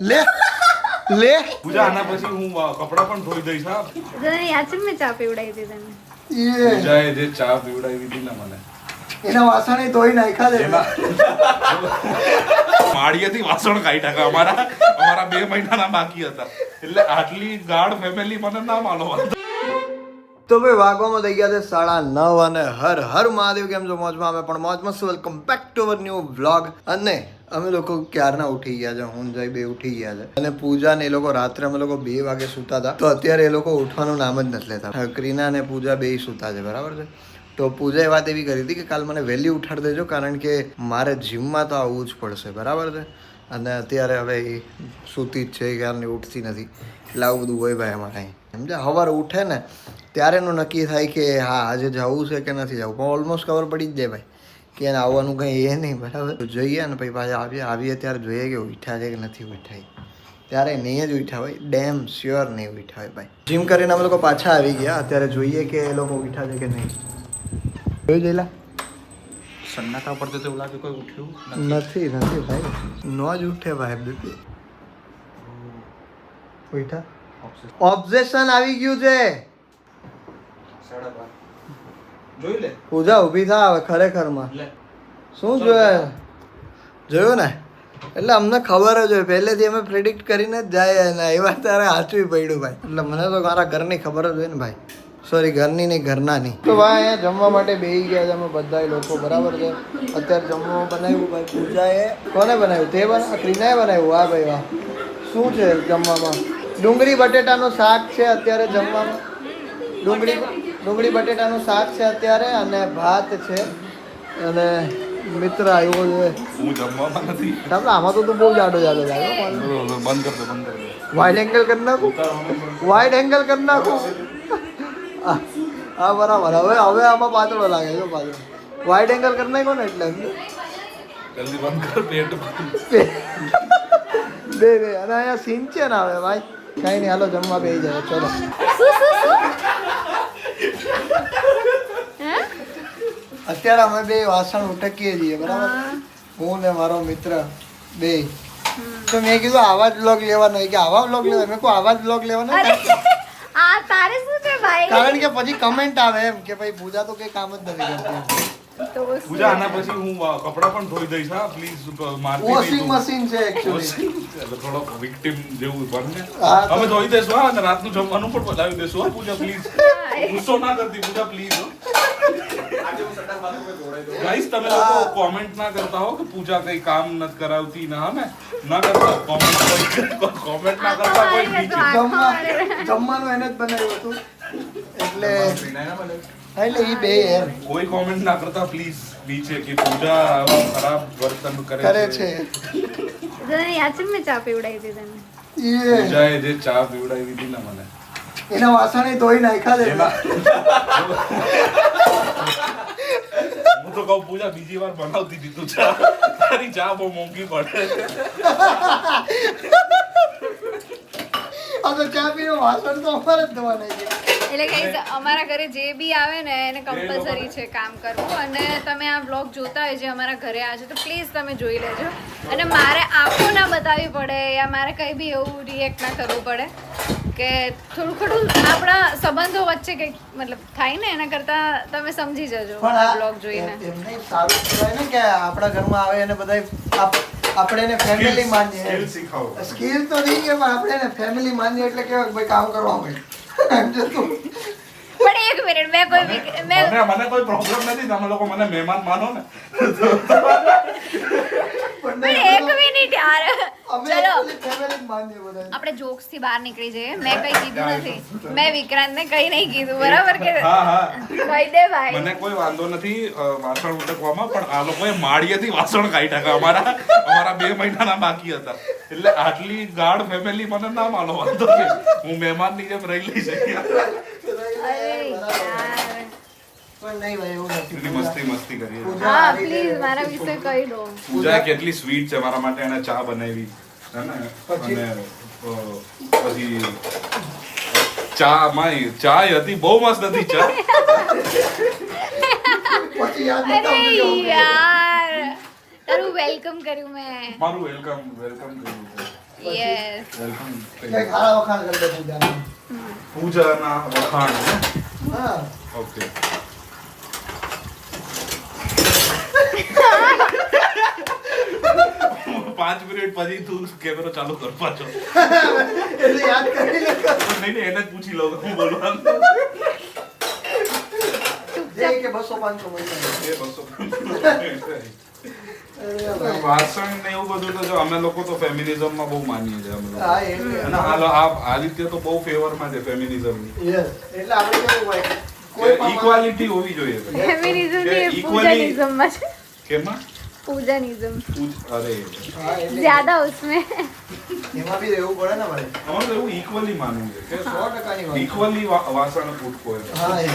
લે લે પૂજા આના પછી હું કપડા પણ ધોઈ દઈશ. હા, તને યાદ છે મેં ચા પીવડાવી હતી તને? એ પૂજાએ જે ચા પીવડાવી હતી ને મને, એના વાસણે ધોઈ નાખ્યા છે. માળિયેથી વાસણ કાઢ્યા અમારા 2 મહિનાના બાકી હતા. એટલે આટલી ગાઢ ફેમિલી મને ના માનો. તો ભાઈ વાગવામાં થઈ ગયા છે 9:30 અને હર હર મહાદેવ. કેમ છો? મોજમાં? અમે પણ મોજમાં છું. Welcome back to our new vlog. અને અમે લોકો ક્યારના ઉઠી ગયા છે. હું જઈ 2 ઉઠી ગયા છે. અને પૂજા ને એ લોકો રાત્રે અમે લોકો 2 વાગે સૂતા હતા. તો અત્યારે એ લોકો ઉઠવાનું નામ જ નથી લેતા. ક્રીના અને પૂજા 2 સૂતા છે, બરાબર છે. તો પૂજાએ વાત એવી કરી હતી કે કાલ મને વહેલી ઉઠાડી દેજો, કારણ કે મારે જીમમાં તો આવવું જ પડશે, બરાબર છે. અને અત્યારે હવે એ સૂતી જ છે, ક્યારની ઉઠતી નથી. એટલે આવું બધું હોય ભાઈ અમારે અહીં. સમજ્યા? સવારે ઉઠે ને ત્યારે એનું નક્કી થાય કે હા આજે જવું છે કે નથી જવું. પણ ઓલમોસ્ટ ખબર પડી જ જાય ભાઈ કે એને આવવાનું કંઈ એ નહીં, બરાબર. તો જોઈએ ને પછી પાછા આવીએ ત્યારે જોઈએ કે ઉઠ્યા છે કે નથી ઉઠ્યા. ત્યારે નહીં જ ઉઠ્યા હોય, ડેમ શ્યોર નહીં ઉઠ્યા હોય ભાઈ. જીમ કરીને અમે લોકો પાછા આવી ગયા. અત્યારે જોઈએ કે એ લોકો ઉઠ્યા છે કે નહીં. જોઈ જઈલા સન્નાટા પડતો તો એવું લાગે કોઈ ઉઠ્યું નથી ભાઈ, નો જ ઉઠે ભાઈ. બેબી ઉઠ્યા. ઓબ્ઝેશન આવી ગયું છે. જોઈ લે પૂજા ઊભી થા હવે ખરેખરમાં. શું જોયું ને? એટલે અમને ખબર જ હોય પહેલેથી, અમે પ્રિડિક્ટ કરીને જ જાય ને એવા ત્યારે સાચું પડ્યું ભાઈ. એટલે મને તો મારા ઘરની ખબર જ હોય ને ભાઈ. સોરી, ઘરની નહીં, ઘરના નહીં. તો ભાઈ અહીંયા જમવા માટે બેસી ગયા છે અમે બધા લોકો, બરાબર છે. અત્યારે જમવા બનાવ્યું ભાઈ પૂજાએ. કોને બનાવ્યું? તે ક્રીનાએ બનાવ્યું. વાહ ભાઈ વાહ. શું છે જમવામાં? ડુંગળી બટેટાનું શાક છે અત્યારે જમવામાં. ડુંગળી બટેટાનું શાક છે અત્યારે, અને ભાત છે. અને મિત્ર આવ્યો છે. હું જમવામાં નથી. સાંભળો, આમાં તો તું બહુ જાડો લાગે. બંધ કર દે. વાઇડ એંગલ કરી નાખું. વાઇડ એંગલ કરી નાખું. હા બરાબર. હવે આમાં પાતળો લાગે છે. પાછળ વાઇડ એંગલ કરી નાખો ને એટલે જલ્દી બંધ કર. પેટ બે અને અહીંયા સીન છે ને હવે ભાઈ. કઈ નહીં, હાલો જમવા બેસી જાય. ચલો. અત્યારે અમે 2 વાસણ ઉટકીએ છીએ, બરાબર. હું ને મારો મિત્ર 2. તો મેં કીધું આવા જ વ્લોગ લેવાનો. કે આવા વ્લોગ લેવા? મેં કહું આવા જ વ્લોગ લેવાના. આ તારે શું છે ભાઈ? કારણ કે પછી કમેન્ટ આવે એમ કે ભાઈ પૂજા તો કઈ કામ જ નથી કરતી. તો પૂજા આના પછી હું કપડા પણ ધોઈ દઈશ. હા, પ્લીઝ મારતી વોશિંગ મશીન છે એકચ્યુઅલી. થોડો વિક્ટિમ જેવું બને. હા, અમે ધોઈ દઈશું. હા, અને રાતનું જમવાનું પણ બનાવી દઈશું. હા પૂજા, પ્લીઝ ગુસ્સો ના કરતી પૂજા, પ્લીઝ. ગાઈસ, તમે લોકો કોમેન્ટ ના કરતા હો કે પૂજા કઈ કામ નથી કરાવતી. ના હે ના કરતા કોમેન્ટ ના કરતા કોઈ નીચે. જમવાનું એને જ બનાવ્યું હતું એટલે એ 2 એમ કોઈ કોમેન્ટ ના કરતા પ્લીઝ નીચે કે પૂજા આવા ખરાબ વર્તન કરે છે. તને યાદ છે મેં ચા પીવડાવી હતી તને? પૂજાએ જે ચા પીવડાવી હતી ને મને, એના વાસણે ધોઈ નાખ્યા છે. હું તો કહું પૂજા બીજી વાર બનાવતી દીધું ચા. તારી ચા બહુ મોંઘી પડે. આ તો ચા પીનો વાસણ તો અમારે જ ધોવાના છે. એટલે ગાઈસ, અમારા ઘરે જે બી આવે ને એને કમ્પલસરી છે કામ કરવું. અને તમે આ વ્લોગ જોતા હોય જે અમારા ઘરે આવે છે તો પ્લીઝ તમે જોઈ લેજો. અને મારે આંખો ના બતાવવી પડે યા મારે કંઈ બી એવું રિએક્ટ ના કરવું પડે કે થોડું ખોટું આપણા સંબંધો વચ્ચે કંઈક મતલબ થાય ને, એના કરતા તમે સમજી જજો વ્લોગ જોઈને. એમને સારું કહેવાય ને કે આપણા ઘરમાં આવે અને બધા આપણે એને ફેમિલી માનીએ. સ્કિલ શીખાવો. સ્કિલ તો નહીં કે પણ આપણે એને ફેમિલી માનીએ એટલે કે ભાઈ કામ કરવા હોય. પણ એક મિનિટ, મેં કોઈ મને કોઈ પ્રોબ્લેમ નથી. તમે લોકો મને મહેમાન માનો ને. પણ એક મિનિટ યાર, ચલો ફેમિલી માનીએ બધા. આપણે જોક્સ થી બહાર નીકળી જઈએ. મેં કઈ કીધું નથી. મેં વિક્રાંત ને કઈ નહીં કીધું, બરાબર કે? હા કહી દે ભાઈ. મને કોઈ વાંધો નથી વાસણ ઉટકવામાં, પણ આ લોકોએ માળિયેથી વાસણ કાઢ્યા અમારા 2 મહિનાના બાકી હતા. એટલે આટલી ગાઢ ફેમિલી મને ના માનો. વાંધો કે હું મહેમાનની જેમ રહી લઈ શકીએ. પણ નહીં ભાઈ, એવું નથી. મસ્તી કરીએ. હા પ્લીઝ મારા વિશે કહી દો. પૂજા કેટલી સ્વીટ છે મારા માટે. એને ચા બનાવી હે ને, અને પછી ચા હતી બહુ મસ્ત હતી ચા. પછી યાદ અરે નતા યાર, તારું વેલકમ કર્યું મેં. મારું વેલકમ કર્યું. યસ વેલકમ કઈ ખારા વખાણ કરી દે પૂજાના. પૂજાના વખાણ હા ઓકે પાંચ મિનિટ પછી તું કેમેરો ચાલુ કર પાછો એટલે યાદ કરી લે. નહીં એને જ પૂછી લઉં હું બોલવાનું જે કે 200-500 મળી એ બસો જાય. અરે ભાઈ. વાસણ ને એવું બધું તો જો અમે લોકો તો ફેમિનિઝમ માં બહુ માનીએ છીએ અમે લોકો હા એટલે અને આ રીતે તો બહુ ફેવર માં છે ફેમિનિઝમ ની યસ એટલે આપણે કેવું હોય કોઈ પણ ઇક્વાલિટી હોવી જોઈએ ફેમિનિઝમ કે ને equally- पूजनिज्म में છે કેમાં पूजनिज्म અરે હા, એટલે ज्यादा उसमें એમાં બી રહેવું પડે ને ભાઈ. અમારે તો એવું ઇક્વલી માનવું છે કે 100%ની વાત. ઇક્વલી વાસણ ઉઠકો એમ હા એ.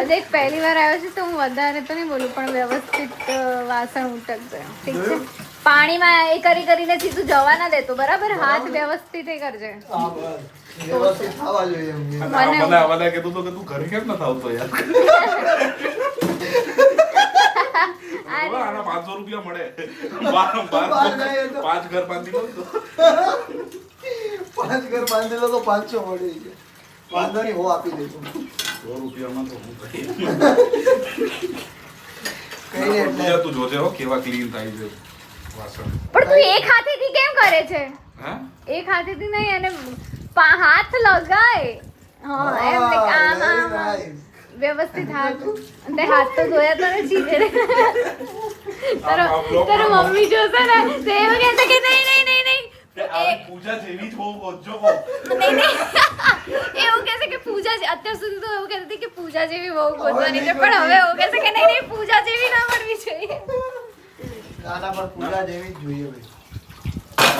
અજય પહેલી વાર આવ્યો છે તો હું વધારે તો નહીં બોલું પણ વ્યવસ્થિત વાસણ ઉટકજો ઠીક છે પાણીમાં એ કરીને સીધું જવા ના દેતો બરાબર હાથ વ્યવસ્થિત એ કરજે હા, બસ. વ્યવસ્થિત થવા જોઈએ એમ. અને આ બધા કીધું તો કે તું ઘરે કેમ નથી આવતો યાર આના 500 રૂપિયા મળે બહાર જાય તો. 5 ઘર બાંધી લો તો 5 ઘર બાંધેલો તો 500 મળી ગયા. વાંધો નહીં, હું આપી દઈશું. 100 રૂપિયામાં તો હું કઈ કઈ નહીં એટલે પૂજા તું જોજે હો કેવા ક્લીન થાય છે વાસણ પણ તું એક હાથેથી કેમ કરે છે હા એક હાથેથી નહીં અને હાથ લગાય હા એમ like આમ very આમ આમ. nice. વ્યવસ્થિત હાથ તે હાથ તો ધોયા તો નથી ને તારો મમ્મી જોશે ને તો એવું કહેશે કે નહીં નહીં નહીં નહીં આ પૂજા જેવી જ હોવો જો હો નહીં નહીં એવું કહેશે કે પૂજા અત્યાર સુધી તો એવું કહેતી હતી કે પૂજા જેવી બહુ ગોતવાની છે પણ હવે એવું કહેશે કે નહીં નહીં પૂજા જેવી ના મળવી જોઈએ આના પર પૂજા જેવી જ જોઈએ ભાઈ.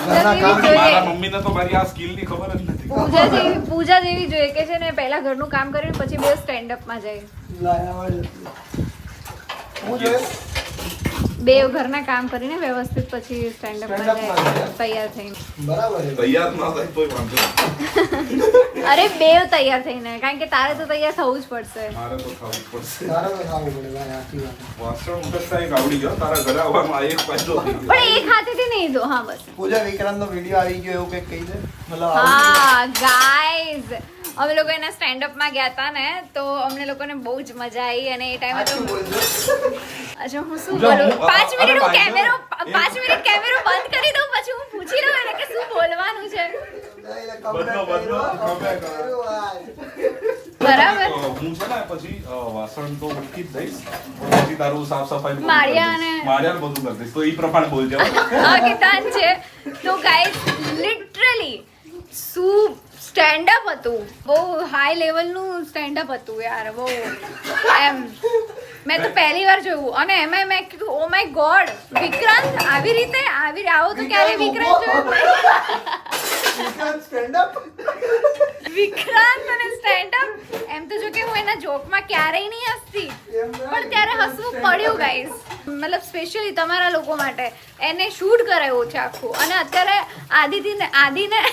પૂજા જેવી જોઈએ. મારા મમ્મીને તો મારી આ સ્કિલ ની ખબર જ નથી પૂજા જેવી જોઈએ કે છે ને પહેલા ઘરનું કામ કરીને પછી બે સ્ટેન્ડ અપ માં જાય લાયા હોય. હું જોયું? બે ઘરના કામ કરીને વ્યવસ્થિત પછી સ્ટેન્ડ અપ માં Stand up માં જાય જાય. તૈયાર થઈને બરાબર છે. તૈયાર ના થાય તોય વાંધો નહીં. અરે બેવ તૈયાર થઈને કારણ કે તારે તો તૈયાર થવું જ પડશે મારે તો ખાવું જ પડશે તારે તો ખાવું પડે ભાઈ, સાચી વાત. વાસણ ઉઠકતા એક આવડી ગયો તારા ઘરે આવવાનો આ એક ફાયદો થઈ ગયો પણ એક હાથેથી નહીં દો હા બસ પૂજા વિક્રાંતનો વિડીયો આવી ગયો એવું કંઈક કહી દે. મતલબ આવું હા ગાઈઝ અમે લોકો એના સ્ટેન્ડ અપ માં ગયા હતા ને તો અમને લોકોને બહુ જ મજા આવી અને એ ટાઈમે સાચું તો બોલજો. અચ્છા હું શું પૂજા, બોલું હું- 5 મિનિટ હું અરે કેમેરો ભાઈ, 5 મિનિટ કેમેરો બંધ કરી દઉં પછી હું પૂછી લઉં એને કે શું બોલવાનું છે એટલે બદલો, બદલો, comment comment કર્યું, ભાઈ. બરાબર હું છે ને પછી વાસણ તો ઉટકી જ દઈશ પછી તારું સાફ સફાઈ માળિયા બધું કરી દઈશ તો એ પ્રમાણે બોલજો કિતાન છે તો ગાઈઝ લિટરલી શું સ્ટેન્ડ અપ હતું બહુ હાઈ લેવલનું સ્ટેન્ડ અપ હતું યાર બહુ એમ મેં તો પહેલી વાર જોયું અને એમાં મેં કીધું ઓ માય ગોડ વિક્રાંત આવી રીતે આવો તો ક્યારે વિક્રાંત જોયો વિક્રાંત stand up? વિક્રાંત અને સ્ટેન્ડ અપ એમ તો જો કે હું એના જોકમાં ક્યારેય નહીં હસતી એમ ના. પણ ત્યારે હસવું પડ્યું ગાઈઝ મતલબ સ્પેશિયલી તમારા લોકો માટે એને શૂટ કરાવ્યું છે આખું અને અત્યારે આદિત્યને આદિત્ય.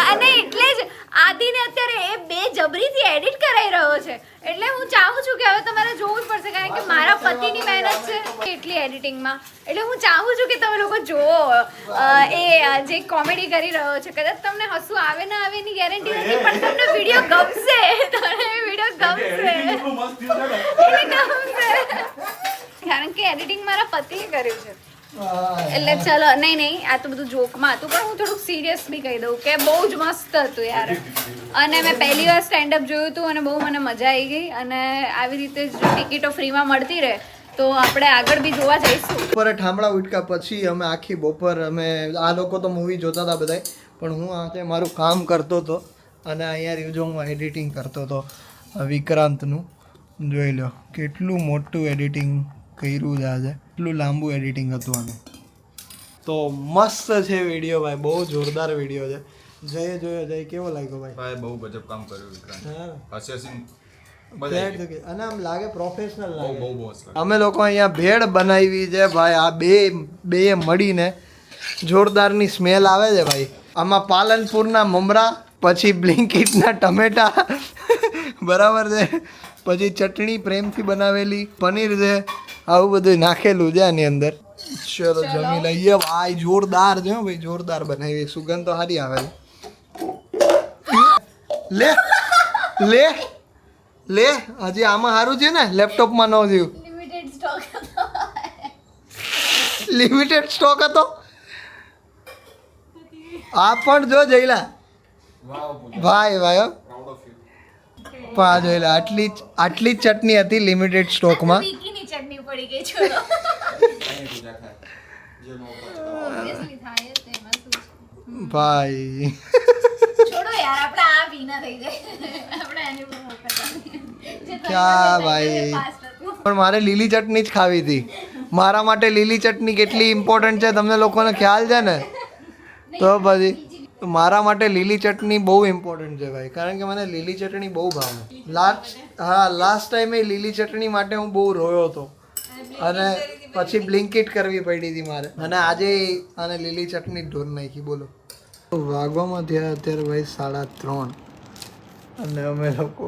અને એટલે જ આદિને અત્યારે એ બે જબરીથી એડિટ કરાઈ રહ્યો છે એટલે હું ચાહું છું કે હવે તમારે જોવું જ પડશે કારણ કે મારા પતિની મહેનત છે એટલી એડિટિંગમાં એટલે હું ચાહું છું કે તમે લોકો જુઓ એ જે કોમેડી કરી રહ્યો છે કદાચ તમને હસવું આવે ના આવે એની ગેરંટી નથી પણ તમને વિડીયો ગમશે તમને વિડીયો ગમશે એટલું મસ્ત થયું છે ને એને ગમશે કારણ કે એડિટિંગ મારા પતિએ કર્યું છે હા. એટલે ચલો નહીં આ તો બધું જોકમાં હતું પણ હું થોડુંક સિરિયસ બી કહી દઉં કે બહુ જ મસ્ત હતું યાર અને મેં પહેલી વાર સ્ટેન્ડ અપ જોયું હતું અને બહુ મને મજા આવી ગઈ અને આવી રીતે જ જો ટિકિટો ફ્રીમાં મળતી રહે તો આપણે આગળ બી જોવા જઈશું બપોરે ઠામડા ઉઠકા પછી અમે આખી બપોર અમે આ લોકો તો મૂવી જોતા હતા બધાય પણ હું આજે મારું કામ કરતો હતો અને અહીંયા રહ્યું જો હું એડિટિંગ કરતો હતો વિક્રાંતનું જોઈ લો કેટલું મોટું એડિટિંગ કર્યું છે આજે એટલું લાંબુ એડિટિંગ હતું આનું તો મસ્ત છે વિડીયો ભાઈ બહુ જોરદાર વિડીયો છે જય જોયો જય કેવો લાગ્યો ભાઈ ભાઈ બહુ ગજબ કામ કર્યું વિક્રાંત હા હસી હસી That okay. અને આમ લાગે પ્રોફેશનલ બહુ લાગે બહુ બોસ અમે લોકો અહીંયા ભેળ બનાવી છે ભાઈ આ બે મળીને જોરદારની સ્મેલ આવે છે ભાઈ આમાં પાલનપુરના મમરા પછી બ્લિંકિટના ટમેટા બરાબર છે પછી ચટણી પ્રેમથી બનાવેલી પનીર છે આવું બધું નાખેલું છે આની અંદર ચલો જમી લઈએ ભાઈ. જોરદાર છે હો ભાઈ, જોરદાર બનાવી. સુગંધ તો સારી આવે છે. લે લે લે, હજી આમાં સારું છે ને, લેપટોપમાં ન થયું. લિમિટેડ સ્ટોક હતો. આ પણ જો જઈલા ભાઈ ભાઈ હો. પણ આ જોઈલા આટલી જ ચટણી હતી લિમિટેડ સ્ટોકમાં. વીકીની ચટણી પડી ગઈ છોડો. Obviously થાય જ ને, એમાં શું છે? ભાઈ છોડો યાર, આપણે આ વિના થઈ જાય. આપણે એની પર મોકલતા નહીં. જે ક્યાં તમે ભાઈ? fast હતું. પણ મારે લીલી ચટણી જ ખાવી હતી. મારા માટે લીલી ચટણી કેટલી ઇમ્પોર્ટન્ટ છે તમને લોકોને ખ્યાલ છે ને? તો પછી મારા માટે લીલી ચટણી બહુ ઇમ્પોર્ટન્ટ છે ભાઈ, કારણ કે મને લીલી ચટણી બહુ ભાવે. લાસ્ટ ટાઈમે લીલી ચટણી માટે હું બહુ રોયો હતો અને પછી બ્લિંકિટ કરવી પડી હતી મારે, અને આજે આને લીલી ચટણી ઢોર નાખી. બોલો, વાગવામાં થયા અત્યારે ભાઈ 3:30 અને અમે લોકો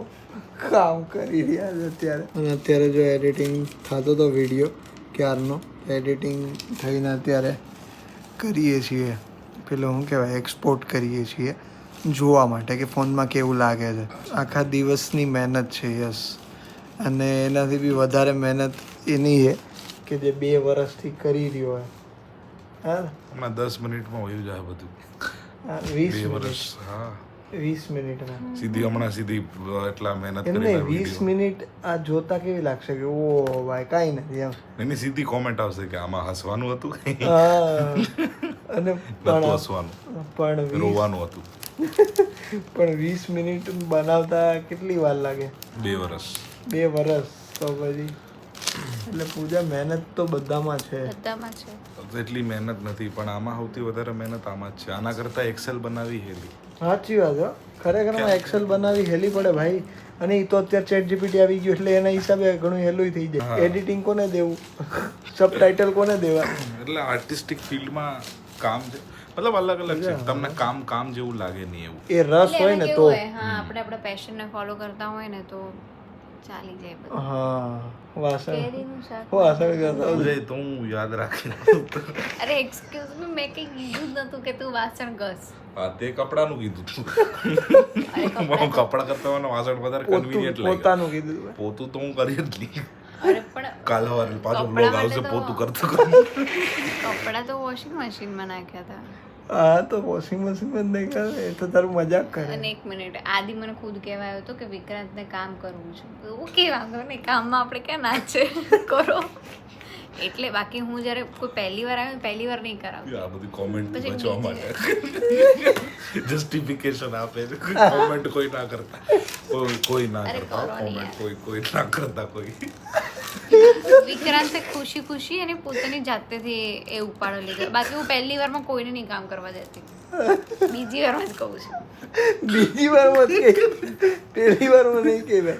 કામ કરી રહ્યા છે અત્યારે. અને અત્યારે જો એડિટિંગ થતો હતો વિડીયો ક્યારનો, એડિટિંગ થઈને અત્યારે કરીએ છીએ પેલું શું કહેવાય, એક્સપોર્ટ કરીએ છીએ જોવા માટે કે ફોનમાં કેવું લાગે છે. આખા દિવસની મહેનત છે. યસ, અને એનાથી બી વધારે મહેનત એની છે કે જે 2 વર્ષથી કરી રહ્યો હોય. હા, હમણાં 10 મિનિટમાં વયું જાય બધું. 20 2 વર્ષ. હા, 20 મિનિટમાં સીધી એટલા મહેનત એમ કરીને નહીં, 20 મિનિટ આ જોતા કેવી લાગશે કે ઓ ભાઈ કાંઈ નથી એમ. એની સીધી કોમેન્ટ આવશે કે આમાં હસવાનું હતું હા, અને નતું હસવાનું, પણ રોવાનું હતું. 20 મિનિટ બનાવતા કેટલી વાર લાગે? 2 વર્ષ. 2 વર્ષ. તો પછી એટલે પૂજા મહેનત તો બધામાં છે. બધામાં છે. એટલી મહેનત નથી, પણ આમાં સૌથી વધારે મહેનત આમાં જ છે. આના કરતા એક્સેલ બનાવી હેલી. સાચી વાત હો, ખરેખરમાં એક્સેલ બનાવી હેલી પડે ભાઈ. અને એ તો અત્યારે ચેટ જીપીટી આવી ગયું એટલે એના હિસાબે ઘણું હેલું થઈ જાય. એડિટિંગ કોને દેવું, સબટાઇટલ કોને દેવા? એટલે આર્ટિસ્ટિક ફિલ્ડમાં કામ છે, મતલબ અલગ અલગ છે. તમને કામ જેવું લાગે નહીં એવું. એ રસ હોય ને તો. હા, આપણે આપણા પેશનને ફોલો કરતા હોય ને તો ચાલી જાય બધું. હા, વાસણ કેરીનું શાક. વાસણ કરતા ઉદય તો હું યાદ રાખીને અરે એક્સક્યુઝ મી, મેં કઈ કીધું જ નતું કે તું વાસણ ઘસ. હા, તે કપડાનું કીધું તું. અરે કપડા કરતા મને વાસણ વધારે કન્વીનિયન્ટ લાગે. પોતાનું કીધું. પોતું તો હું કરી જ નહીં. અરે પણ કાલ સવારે પાછો કપડાં બ્લોગ માટે આવશે તો- પોતું કરતો કપડાં તો વોશિંગ મશીનમાં નાખ્યા હતા. હા, તો વોશિંગ મશીનમાં જ નહીં કરે, એ તો તારું મજાક કરે. અને એક મિનિટ, આદિ મને ખુદ કહેવાયો હતો કે વિક્રાંતને કામ કરવું છે. ઓકે, વાંધો નહીં, કામમાં આપણે ક્યાં ના છે, કરો. એટલે બાકી હું જ્યારે કોઈ પહેલી વાર આવે પહેલી વાર નહીં કરાવું. આ બધી કોમેન્ટ પછી બચવા બીજી માટે જસ્ટિફિકેશન આપે છે. કોમેન્ટ કોઈ ના કરતા, કોઈ ના અરે કરતા કરો ને કોમેન્ટ કોઈ ના કરતા કોઈ. વિક્રાંતે ખુશી ખુશી અને પોતાની જાતેથી એ ઉપાડો લીધો. બાકી હું પહેલી વારમાં કોઈને નહીં કામ કરવા દેતી, બીજી વારમાં જ કહું છું. બીજી વારમાં જ કે પહેલી વારમાં નહીં કહેવાય.